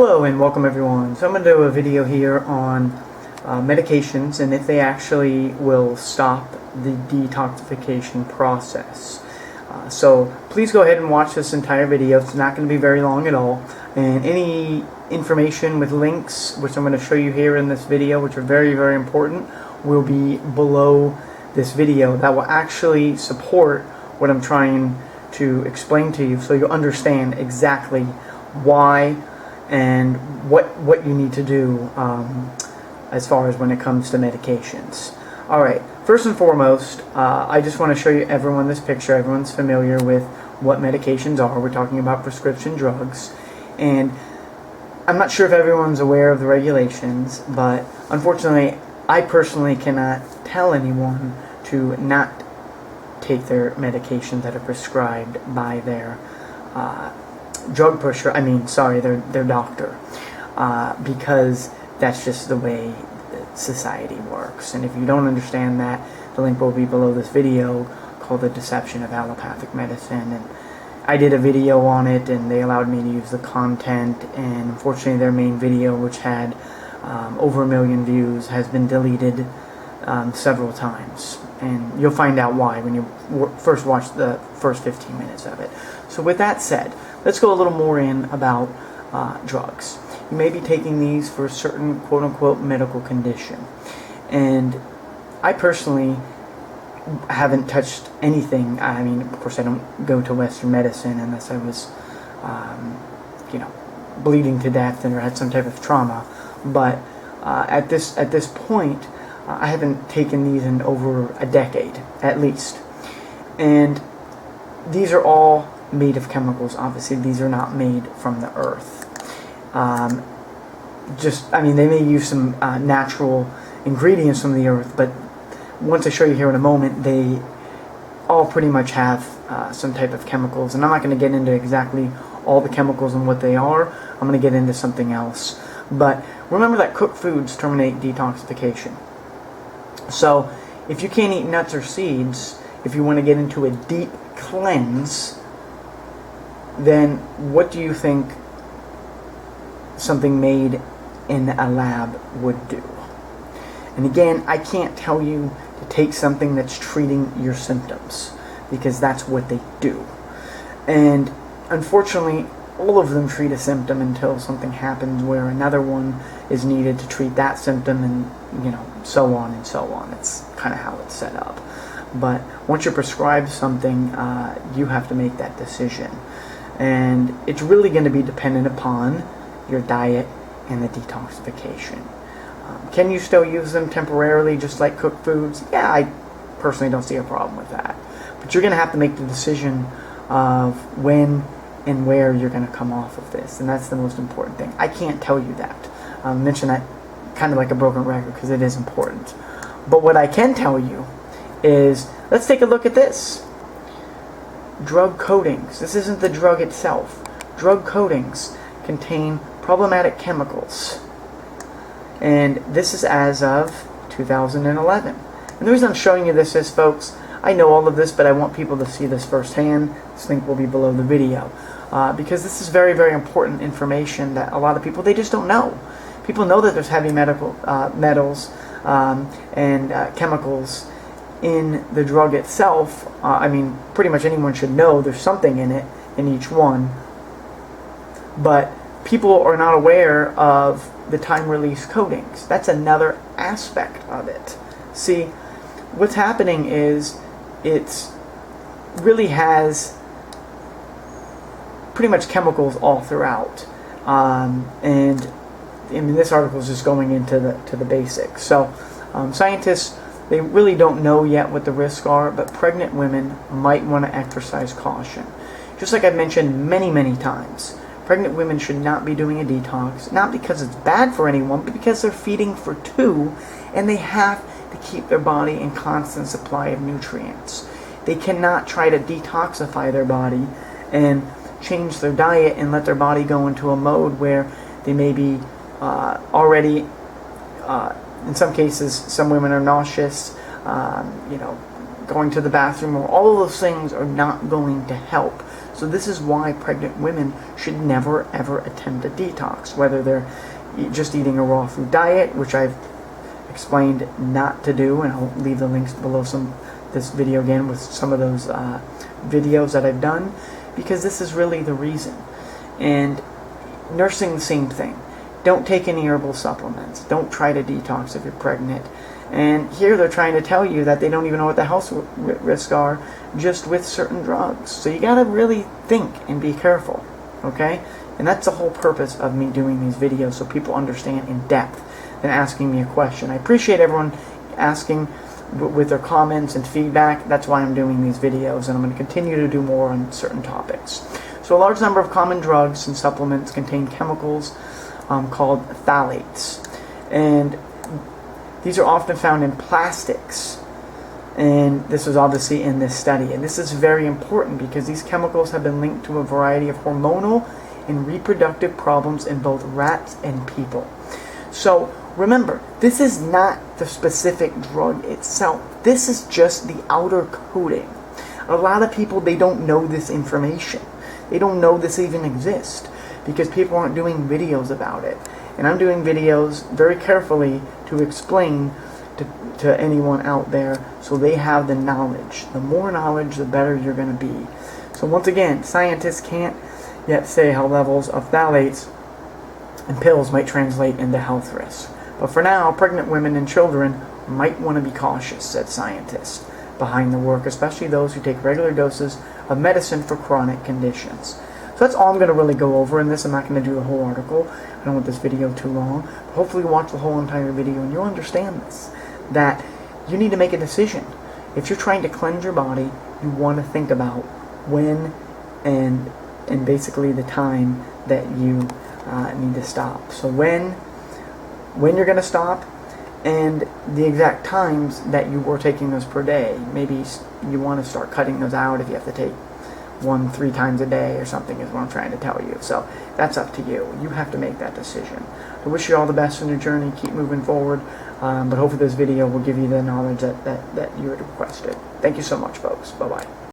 Hello and welcome everyone. So I'm going to do a video here on medications and if they actually will stop the detoxification process. So please go ahead and watch this entire video. It's not going to be very long at all. And any information with links, which I'm going to show you here in this video, which are very, very important, will be below this video. That will actually support what I'm trying to explain to you so you'll understand exactly why and what you need to do as far as when it comes to medications. Alright, first and foremost, I just want to show you everyone this picture. Everyone's familiar with what medications are. We're talking about prescription drugs, and I'm not sure if everyone's aware of the regulations, but unfortunately I personally cannot tell anyone to not take their medications that are prescribed by their their doctor, because that's just the way society works. And if you don't understand that, the link will be below this video called The Deception of Allopathic Medicine, and I did a video on it and they allowed me to use the content, and unfortunately their main video, which had over 1 million views, has been deleted several times, and you'll find out why when you first watch the first 15 minutes of it. So with that said, let's go a little more in about drugs. You may be taking these for a certain quote-unquote medical condition, and I personally haven't touched anything. I mean, of course I don't go to Western medicine unless I was bleeding to death or had some type of trauma, but at this point I haven't taken these in over a decade at least, and these are all made of chemicals. Obviously these are not made from the earth. They may use some natural ingredients from the earth, but once I show you here in a moment, they all pretty much have some type of chemicals, and I'm not going to get into exactly all the chemicals and what they are. I'm going to get into something else. But remember that cooked foods terminate detoxification. So if you can't eat nuts or seeds, if you want to get into a deep cleanse, then what do you think something made in a lab would do? And again, I can't tell you to take something that's treating your symptoms, because that's what they do. And unfortunately, all of them treat a symptom until something happens where another one is needed to treat that symptom, and so on and so on. It's kind of how it's set up. But once you're prescribed something, you have to make that decision. And it's really going to be dependent upon your diet and the detoxification. Can you still use them temporarily just like cooked foods? Yeah, I personally don't see a problem with that. But you're going to have to make the decision of when and where you're going to come off of this. And that's the most important thing. I can't tell you that. I mention that kind of like a broken record because it is important. But what I can tell you is, let's take a look at this. Drug coatings. This isn't the drug itself. Drug coatings contain problematic chemicals. And this is as of 2011. And the reason I'm showing you this is, folks, I know all of this, but I want people to see this firsthand. This link will be below the video. Because this is very, very important information that a lot of people, they just don't know. People know that there's heavy metals and chemicals in the drug itself. Pretty much anyone should know there's something in it, in each one. But people are not aware of the time-release coatings. That's another aspect of it. See, what's happening is it really has pretty much chemicals all throughout. This article is just going into the basics. So scientists, they really don't know yet what the risks are, but pregnant women might want to exercise caution. Just like I've mentioned many, many times, pregnant women should not be doing a detox, not because it's bad for anyone, but because they're feeding for two, and they have to keep their body in constant supply of nutrients. They cannot try to detoxify their body and change their diet and let their body go into a mode where they may be already, in some cases, some women are nauseous, going to the bathroom, or all of those things are not going to help. So this is why pregnant women should never ever attempt a detox, whether they're just eating a raw food diet, which I've explained not to do, and I'll leave the links below this video again with some of those videos that I've done, because this is really the reason. And nursing, the same thing. Don't take any herbal supplements. Don't try to detox if you're pregnant. And here they're trying to tell you that they don't even know what the health risks are just with certain drugs. So you got to really think and be careful, okay? And that's the whole purpose of me doing these videos, so people understand in depth than asking me a question. I appreciate everyone asking with their comments and feedback. That's why I'm doing these videos, and I'm going to continue to do more on certain topics. So a large number of common drugs and supplements contain chemicals called phthalates, and these are often found in plastics, and this was obviously in this study. And this is very important because these chemicals have been linked to a variety of hormonal and reproductive problems in both rats and people. So remember, this is not the specific drug itself. This is just the outer coating. A lot of people, they don't know this information. They don't know this even exists because people aren't doing videos about it. And I'm doing videos very carefully to explain to anyone out there so they have the knowledge. The more knowledge, the better you're going to be. So once again, scientists can't yet say how levels of phthalates in pills might translate into health risks. But for now, pregnant women and children might want to be cautious, said scientists behind the work, especially those who take regular doses of medicine for chronic conditions. So that's all I'm going to really go over in this. I'm not going to do the whole article. I don't want this video too long. But hopefully watch the whole entire video and you'll understand this, that you need to make a decision. If you're trying to cleanse your body, you want to think about when and basically the time that you need to stop. So when you're going to stop, and the exact times that you were taking those per day. Maybe you want to start cutting those out if you have to take 1-3 times a day or something, is what I'm trying to tell you. So that's up to you. You have to make that decision. I wish you all the best in your journey. Keep moving forward. But hopefully this video will give you the knowledge that you had requested. Thank you so much, folks. Bye-bye.